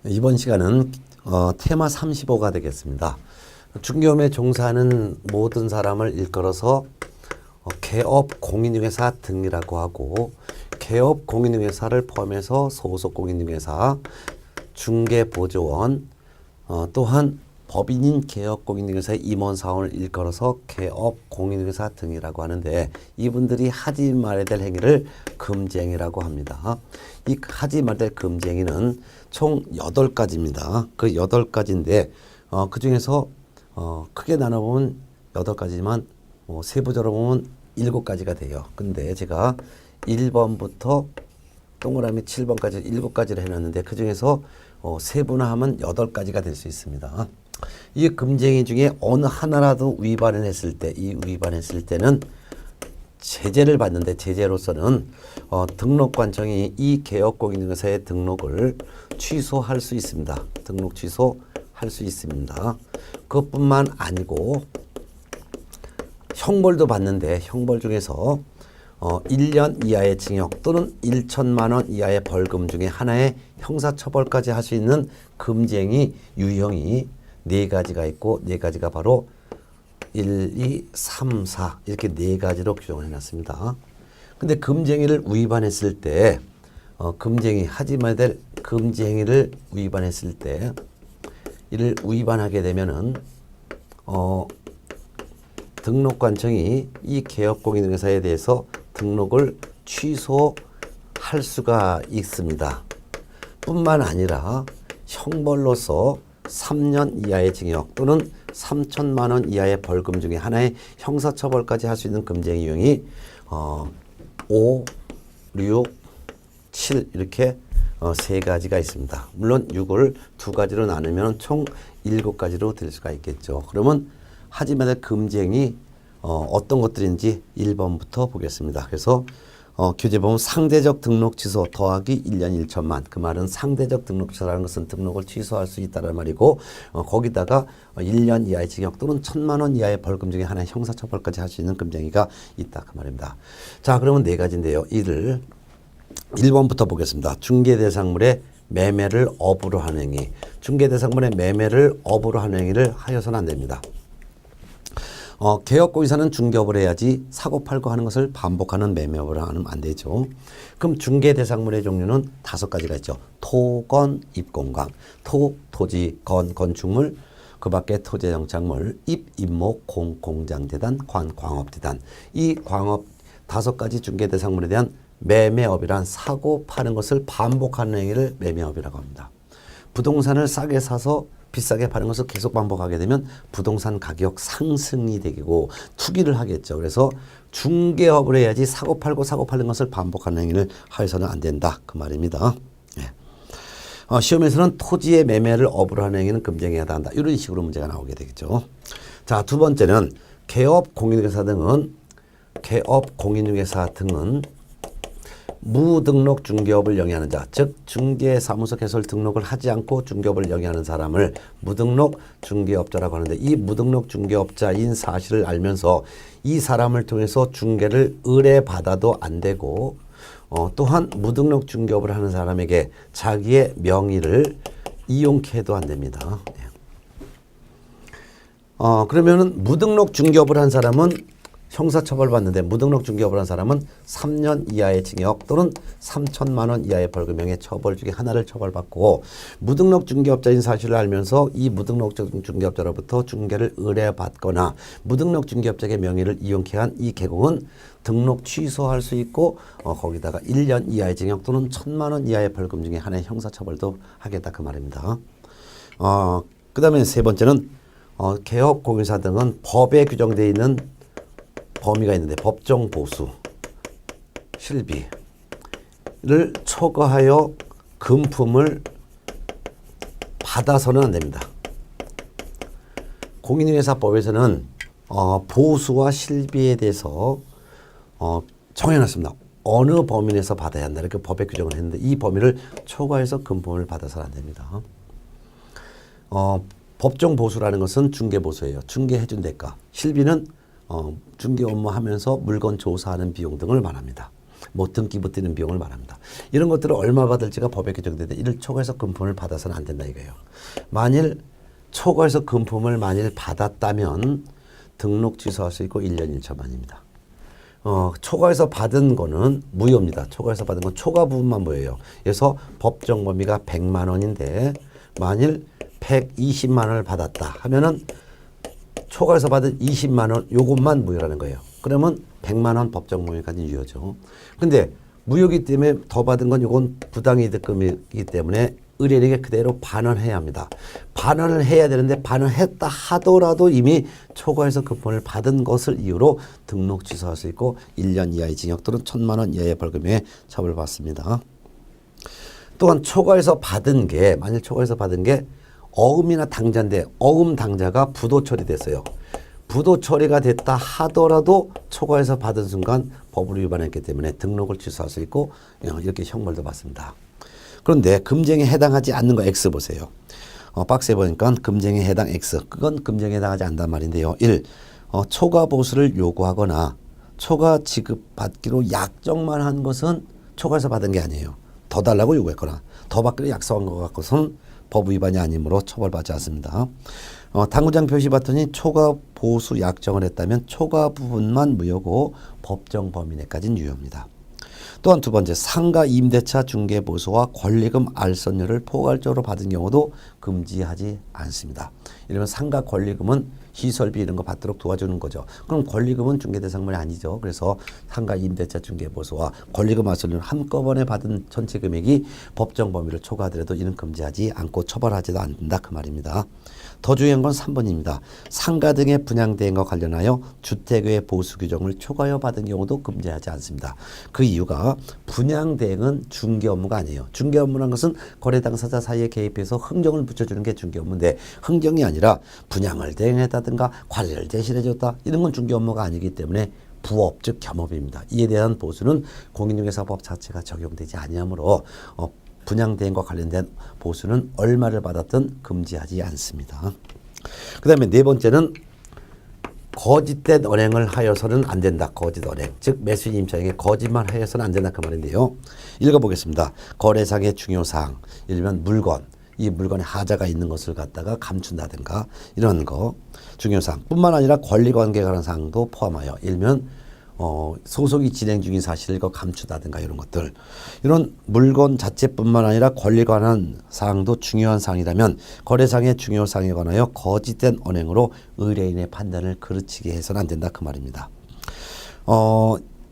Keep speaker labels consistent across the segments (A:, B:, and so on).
A: 이번 시간은 테마 35가 되겠습니다. 중개업에 종사하는 모든 사람을 일컬어서 개업 공인중개사 등이라고 하고, 개업 공인중개사를 포함해서 소속 공인중개사, 중개보조원, 또한 법인인 개업 공인중개사의 임원사원을 일컬어서 개업 공인중개사 등이라고 하는데, 이분들이 하지 말아야 될 행위를 금지행위라고 합니다. 이 하지 말아야 될 금지행위는 총 8가지입니다. 그 8가지인데 그 중에서 크게 나눠보면 8가지지만 세부적으로 보면 7가지가 돼요. 근데 제가 1번부터 동그라미 7번까지 7가지를 해놨는데, 그 중에서 세분화하면 8가지가 될 수 있습니다. 이 금지행위 중에 어느 하나라도 위반을 했을 때, 이 위반했을 때는 제재를 받는데, 제재로서는 등록관청이 이 개업공인중개사의 등록을 취소할 수 있습니다. 등록 취소할 수 있습니다. 그것뿐만 아니고 형벌도 받는데, 형벌 중에서 1년 이하의 징역 또는 1천만 원 이하의 벌금 중에 하나의 형사처벌까지 할 수 있는 금지행위 유형이 4가지가 있고, 4가지가 바로 1, 2, 3, 4 이렇게 4가지로 규정을 해놨습니다. 근데 금지행위를 위반했을 때, 금지행위 하지 말아야 될 금지행위를 위반했을 때, 이를 위반하게 되면은 등록관청이 이 개업공인중개사에 대해서 등록을 취소할 수가 있습니다. 뿐만 아니라 형벌로서 3년 이하의 징역 또는 3천만 원 이하의 벌금 중에 하나의 형사처벌까지 할 수 있는 금지행위 유형이 5, 6, 7 이렇게 3가지가 있습니다. 물론 6을 2가지로 나누면 총 7가지로 될 수가 있겠죠. 그러면 하지 말아야 할 금지행위 어떤 것들인지 1번부터 보겠습니다. 그래서 교재 보면 상대적 등록 취소 더하기 1년 1천만. 그 말은 상대적 등록 취소라는 것은 등록을 취소할 수 있다는 말이고, 거기다가 1년 이하의 징역 또는 1천만 원 이하의 벌금 중에 하나의 형사처벌까지 할 수 있는 금지행위가 있다. 그 말입니다. 자, 그러면 4가지인데요. 이를 1번부터 보겠습니다. 중개대상물의 매매를 업으로 하는 행위. 중개대상물의 매매를 업으로 하는 행위를 하여서는 안 됩니다. 개업공인사는 중개업을 해야지 사고 팔고 하는 것을 반복하는 매매업을 하면 안 되죠. 그럼 중개대상물의 종류는 5가지가 있죠. 토, 건, 입, 공강. 토, 토지, 건, 건축물, 그 밖에 토지정착물, 입, 입목, 공, 공장재단, 관, 광업재단. 이 광업 5가지 중개대상물에 대한 매매업이란 사고 파는 것을 반복하는 행위를 매매업이라고 합니다. 부동산을 싸게 사서 비싸게 파는 것을 계속 반복하게 되면 부동산 가격 상승이 되고 투기를 하겠죠. 그래서 중개업을 해야지 사고 팔고 사고 팔는 것을 반복하는 행위를 하여서는 안 된다. 그 말입니다. 예. 시험에서는 토지의 매매를 업으로 하는 행위는 금지해야 한다. 이런 식으로 문제가 나오게 되겠죠. 자, 2번째는 개업 공인중개사 등은 무등록 중개업을 영위하는 자, 즉 중개사무소 개설 등록을 하지 않고 중개업을 영위하는 사람을 무등록 중개업자라고 하는데, 이 무등록 중개업자인 사실을 알면서 이 사람을 통해서 중개를 의뢰받아도 안 되고, 또한 무등록 중개업을 하는 사람에게 자기의 명의를 이용케 해도 안 됩니다. 그러면은 무등록 중개업을 한 사람은 형사처벌 받는데, 무등록 중개업을 한 사람은 3년 이하의 징역 또는 3천만 원 이하의 벌금형의 처벌 중에 하나를 처벌받고, 무등록 중개업자인 사실을 알면서 이 무등록 중개업자로부터 중개를 의뢰받거나 무등록 중개업자의 명의를 이용케 한 이 개공은 등록 취소할 수 있고, 거기다가 1년 이하의 징역 또는 1천만 원 이하의 벌금 중에 하나의 형사처벌도 하겠다. 그 말입니다. 그 다음에 3번째는 개업공인사 등은 법에 규정되어 있는 범위가 있는데, 법정 보수, 실비를 초과하여 금품을 받아서는 안 됩니다. 공인중개사법에서는 보수와 실비에 대해서 정해놨습니다. 어느 범위 내에서 받아야 한다, 이렇게 법에 규정을 했는데, 이 범위를 초과해서 금품을 받아서는 안 됩니다. 법정 보수라는 것은 중개보수예요. 중개해준 대가. 실비는 중개 업무하면서 물건 조사하는 비용 등을 말합니다. 뭐 등기부 뜨는 비용을 말합니다. 이런 것들을 얼마 받을지가 법에 규정되는데 이를 초과해서 금품을 받아서는 안 된다 이거예요. 만일 초과해서 금품을 만일 받았다면 등록 취소할 수 있고 1년 1천만입니다. 초과해서 받은 거는 무효입니다. 초과해서 받은 건 초과 부분만 무효예요. 그래서 법정 범위가 100만 원인데 만일 120만 원을 받았다 하면은 초과해서 받은 20만 원 요것만 무효라는 거예요. 그러면 100만 원 법정 범위까지 유효죠. 근데 무효기 때문에 더 받은 건 요건 부당이득금이기 때문에 의뢰인에게 그대로 반환해야 합니다. 반환을 해야 되는데 반환했다 하더라도 이미 초과해서 금품을 받은 것을 이유로 등록 취소할 수 있고 1년 이하의 징역 또는 1,000만 원 이하의 벌금에 처벌받습니다. 또한 초과해서 받은 게 만일 초과해서 받은 게 어음이나 당자인데 어음 당자가 부도 처리됐어요. 부도 처리가 됐다 하더라도 초과해서 받은 순간 법을 위반했기 때문에 등록을 취소할 수 있고 이렇게 형벌도 받습니다. 그런데 금쟁에 해당하지 않는 거 X 보세요. 박스에 보니까 금쟁에 해당 X. 그건 금쟁에 해당하지 않단 말인데요. 1. 초과 보수를 요구하거나 초과 지급받기로 약정만 한 것은 초과해서 받은 게 아니에요. 더 달라고 요구했거나 더 받기로 약속한 것 같고서는 법 위반이 아니므로 처벌받지 않습니다. 당구장 표시 봤더니 초과 보수 약정을 했다면 초과 부분만 무효고 법정 범위 내까지는 유효입니다. 또한 두 번째, 상가 임대차 중개 보수와 권리금 알선료를 포괄적으로 받은 경우도 금지하지 않습니다. 이러면 상가 권리금은 시설비 이런 거 받도록 도와주는 거죠. 그럼 권리금은 중개 대상물이 아니죠. 그래서 상가 임대차 중개 보수와 권리금 알선료를 한꺼번에 받은 전체 금액이 법정 범위를 초과하더라도 이는 금지하지 않고 처벌하지도 않는다 그 말입니다. 더 중요한 건 3번입니다. 상가 등의 분양대행과 관련하여 주택의 보수 규정을 초과하여 받은 경우도 금지하지 않습니다. 그 이유가 분양대행은 중개 업무가 아니에요. 중개 업무라는 것은 거래 당사자 사이에 개입해서 흥정을 붙여주는 게 중개 업무인데 흥정이 아니라 분양을 대행했다든가 관리를 대신해줬다 이런 건 중개 업무가 아니기 때문에 부업 즉 겸업입니다. 이에 대한 보수는 공인중개사법 자체가 적용되지 아니하므로 분양대행과 관련된 보수는 얼마를 받았든 금지하지 않습니다. 그 다음에 네 번째는 거짓된 언행을 하여서는 안 된다. 거짓 언행. 즉 매수인 입장에게 거짓말 하여서는 안 된다 그 말인데요. 읽어보겠습니다. 거래상의 중요사항. 예를 들면 물건. 이 물건에 하자가 있는 것을 갖다가 감춘다든가 이런 거 중요사항. 뿐만 아니라 권리관계에 관한 사항도 포함하여 일면 소송이 진행 중인 사실을 감추다든가 이런 것들. 이런 물건 자체뿐만 아니라 권리에 관한 사항도 중요한 사항이라면 거래상의 중요 사항에 관하여 거짓된 언행으로 의뢰인의 판단을 그르치게 해서는 안 된다 그 말입니다.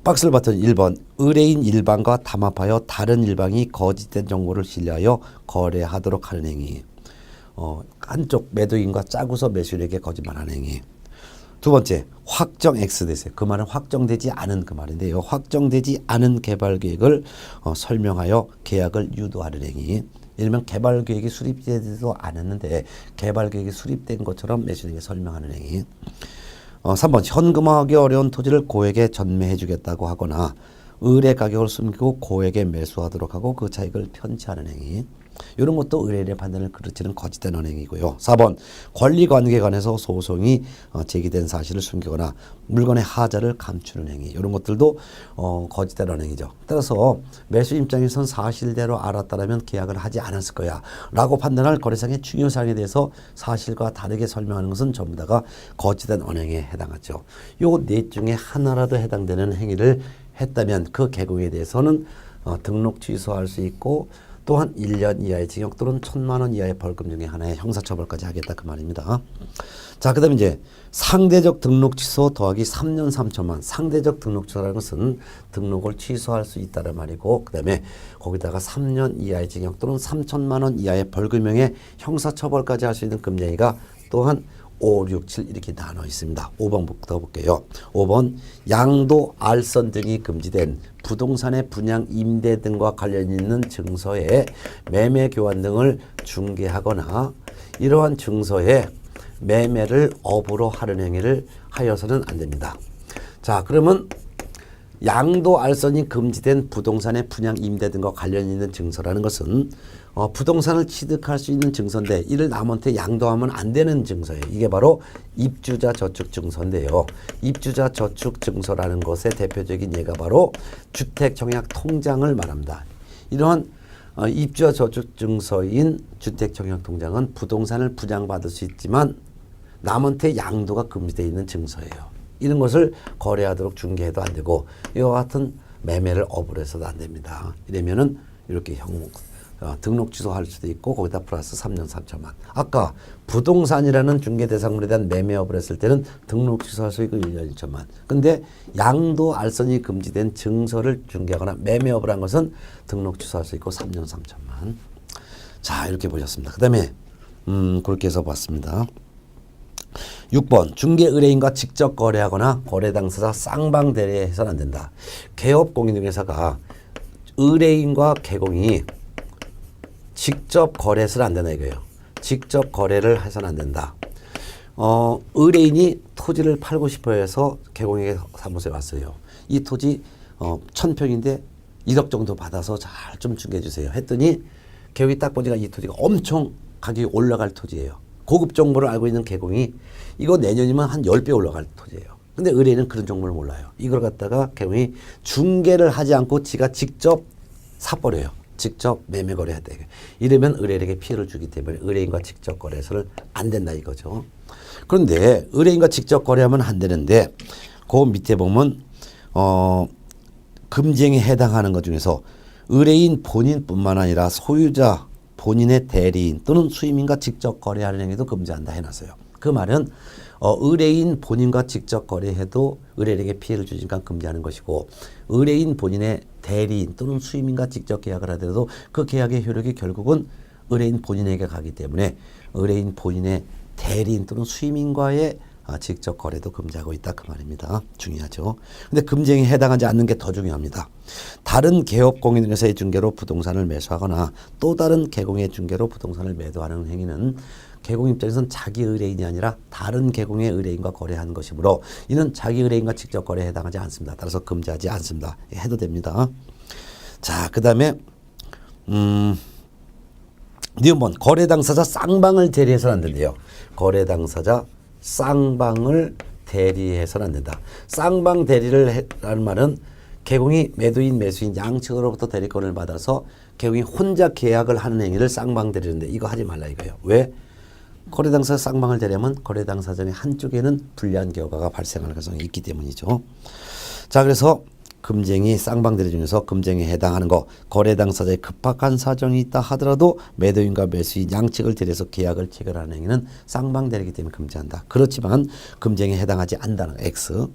A: 박스를 봤더니 1번 의뢰인 일방과 담합하여 다른 일방이 거짓된 정보를 신뢰하여 거래하도록 하는 행위. 한쪽 매도인과 짜고서 매수인에게 거짓말하는 행위. 두 번째, 확정 X되세요. 그 말은 확정되지 않은 그 말인데요. 확정되지 않은 개발 계획을 설명하여 계약을 유도하는 행위. 예를 들면 개발 계획이 수립되지도 않았는데 개발 계획이 수립된 것처럼 매수인에게 설명하는 행위. 3번, 현금화하기 어려운 토지를 고액에 전매해 주겠다고 하거나 의뢰 가격을 숨기고 고액에 매수하도록 하고 그 차익을 편취하는 행위. 이런 것도 의뢰인의 판단을 그르치는 거짓된 언행이고요. 4번 권리관계에 관해서 소송이 제기된 사실을 숨기거나 물건의 하자를 감추는 행위. 이런 것들도 거짓된 언행이죠. 따라서 매수 입장에선 사실대로 알았다면 계약을 하지 않았을 거야 라고 판단할 거래상의 중요사항에 대해서 사실과 다르게 설명하는 것은 전부 다가 거짓된 언행에 해당하죠. 요 넷 중에 하나라도 해당되는 행위를 했다면 그 개공에 대해서는 등록 취소할 수 있고 또한 1년 이하의 징역 또는 1,000만 원 이하의 벌금 중에 하나의 형사처벌까지 하겠다 그 말입니다. 자, 그 다음에 이제 상대적 등록 취소 더하기 3년 3천만. 상대적 등록 취소라는 것은 등록을 취소할 수 있다는 말이고 그 다음에 거기다가 3년 이하의 징역 또는 3천만 원 이하의 벌금형의 형사처벌까지 할 수 있는 금쟁이가 또한 5, 6, 7 이렇게 나눠 있습니다. 5번부터 볼게요. 5번 양도, 알선 등이 금지된 부동산의 분양, 임대 등과 관련 있는 증서에 매매, 교환 등을 중개하거나 이러한 증서에 매매를 업으로 하는 행위를 하여서는 안 됩니다. 자, 그러면 양도 알선이 금지된 부동산의 분양 임대 등과 관련 있는 증서라는 것은 부동산을 취득할 수 있는 증서인데 이를 남한테 양도하면 안 되는 증서예요. 이게 바로 입주자 저축 증서인데요. 입주자 저축 증서라는 것의 대표적인 예가 바로 주택 청약 통장을 말합니다. 이러한 입주자 저축 증서인 주택 청약 통장은 부동산을 분양받을 수 있지만 남한테 양도가 금지되어 있는 증서예요. 이런 것을 거래하도록 중개해도 안 되고 이와 같은 매매를 업으로 해서도 안 됩니다. 이러면은 이렇게 등록 취소할 수도 있고 거기다 플러스 3년 3천만. 아까 부동산이라는 중개 대상물에 대한 매매업을 했을 때는 등록 취소할 수 있고 1년 1천만. 근데 양도 알선이 금지된 증서를 중개하거나 매매업을 한 것은 등록 취소할 수 있고 3년 3천만. 자, 이렇게 보셨습니다. 그 다음에 그렇게 해서 봤습니다. 6번 중개 의뢰인과 직접 거래하거나 거래 당사자 쌍방 대리해서는 안 된다. 개업 공인중개사가 의뢰인과 개공이 직접 거래해서는 안 된다 이거예요. 직접 거래를 해서는 안 된다. 의뢰인이 토지를 팔고 싶어 해서 개공에게 사무소에 왔어요. 이 토지 1000평인데 1억 정도 받아서 잘 좀 중개해 주세요. 했더니 개공이 딱 보니까 이 토지가 엄청 가격이 올라갈 토지예요. 고급 정보를 알고 있는 개공이 이거 내년이면 한 10배 올라갈 토지예요. 근데 의뢰인은 그런 정보를 몰라요. 이걸 갖다가 개공이 중개를 하지 않고 지가 직접 사버려요. 직접 매매 거래해야 돼. 이러면 의뢰인에게 피해를 주기 때문에 의뢰인과 직접 거래해서는 안 된다 이거죠. 그런데 의뢰인과 직접 거래하면 안 되는데 그 밑에 보면 금지행위에 해당하는 것 중에서 의뢰인 본인뿐만 아니라 소유자 본인의 대리인 또는 수임인과 직접 거래하는 행위도 금지한다 해놨어요. 그 말은 의뢰인 본인과 직접 거래해도 의뢰인에게 피해를 주니까 금지하는 것이고 의뢰인 본인의 대리인 또는 수임인과 직접 계약을 하더라도 그 계약의 효력이 결국은 의뢰인 본인에게 가기 때문에 의뢰인 본인의 대리인 또는 수임인과의 직접 거래도 금지하고 있다 그 말입니다. 중요하죠. 근데 금지행위에 해당하지 않는 게 더 중요합니다. 다른 개업 공인중개사의 중개로 부동산을 매수하거나 또 다른 개공의 중개로 부동산을 매도하는 행위는 개공 입장에서는 자기 의뢰인이 아니라 다른 개공의 의뢰인과 거래하는 것이므로 이는 자기 의뢰인과 직접 거래에 해당하지 않습니다. 따라서 금지하지 않습니다. 해도 됩니다. 자, 그 다음에 니은번 거래 당사자 쌍방을 대리해서는 안 된대요. 거래 당사자 쌍방을 대리해서는 안 된다. 쌍방 대리를 라는 말은 개공이 매도인 매수인 양측으로부터 대리권을 받아서 개공이 혼자 계약을 하는 행위를 쌍방 대리인데 이거 하지 말라 이거예요. 왜? 거래 당사자 쌍방을 대리하면 거래 당사자 한쪽에는 불리한 결과가 발생할 가능성이 있기 때문이죠. 자, 그래서 금쟁이 쌍방 대리 중에서 금쟁이에 해당하는 거 거래 당사자의 급박한 사정이 있다 하더라도 매도인과 매수인 양측을 대리해서 계약을 체결하는 행위는 쌍방 대리이기 때문에 금지한다. 그렇지만 금쟁이에 해당하지 않는다는 X.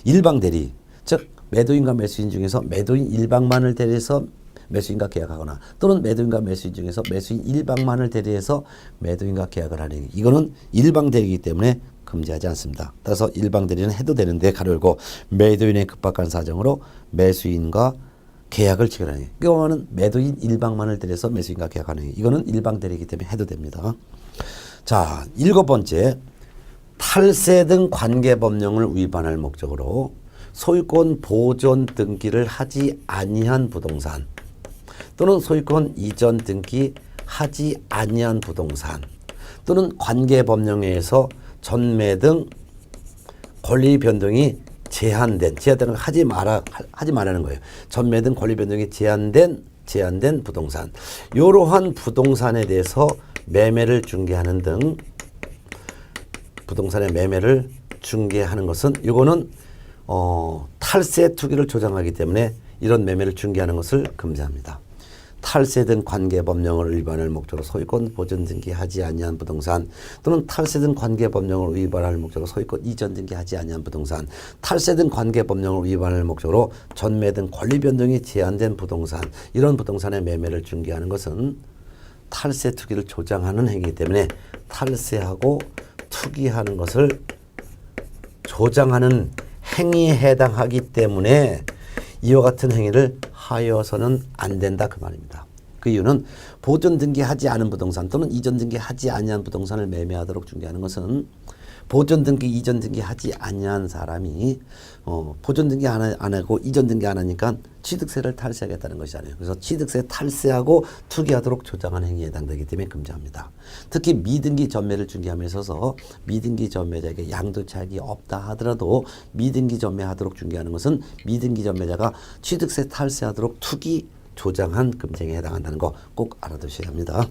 A: 일방 대리 즉 매도인과 매수인 중에서 매도인 일방만을 대리해서 매수인과 계약하거나 또는 매도인과 매수인 중에서 매수인 일방만을 대리해서 매도인과 계약을 하는 행위. 이거는 일방 대리이기 때문에 금지하지 않습니다. 따라서 일방 대리는 해도 되는데 가로 열고 매도인의 급박한 사정으로 매수인과 계약을 체결하는 행위. 이거는 매도인 일방만을 대리해서 매수인과 계약하는 행위. 이거는 일방 대리이기 때문에 해도 됩니다. 자, 7번째 탈세 등 관계법령을 위반할 목적으로 소유권 보존 등기를 하지 아니한 부동산 또는 소유권 이전 등기 하지 아니한 부동산 또는 관계법령에 의해서 전매 등 권리 변동이 제한되는 거 하지 말라는 거예요. 전매 등 권리 변동이 제한된 부동산. 이러한 부동산에 대해서 매매를 중개하는 등 부동산의 매매를 중개하는 것은 이거는 탈세 투기를 조장하기 때문에 이런 매매를 중개하는 것을 금지합니다. 탈세 등 관계법령을 위반할 목적으로 소유권 보존 등기하지 아니한 부동산 또는 탈세 등 관계법령을 위반할 목적으로 소유권 이전 등기하지 아니한 부동산 탈세 등 관계법령을 위반할 목적으로 전매 등 권리 변동이 제한된 부동산 이런 부동산의 매매를 중개하는 것은 탈세 투기를 조장하는 행위이기 때문에 탈세하고 투기하는 것을 조장하는 행위에 해당하기 때문에 이와 같은 행위를 하여서는 안 된다 그 말입니다. 그 이유는 보존 등기하지 않은 부동산 또는 이전 등기하지 아니한 부동산을 매매하도록 중개하는 것은 보존 등기, 이전 등기 하지 아니한 사람이 보존 등기 안 하고 이전 등기 안 하니까 취득세를 탈세하겠다는 것이잖아요. 그래서 취득세 탈세하고 투기하도록 조장한 행위에 해당되기 때문에 금지합니다. 특히 미등기 전매를 중개함에 있어서 미등기 전매자에게 양도차익이 없다 하더라도 미등기 전매하도록 중개하는 것은 미등기 전매자가 취득세 탈세하도록 투기 조장한 금지행위에 해당한다는 거 꼭 알아두셔야 합니다.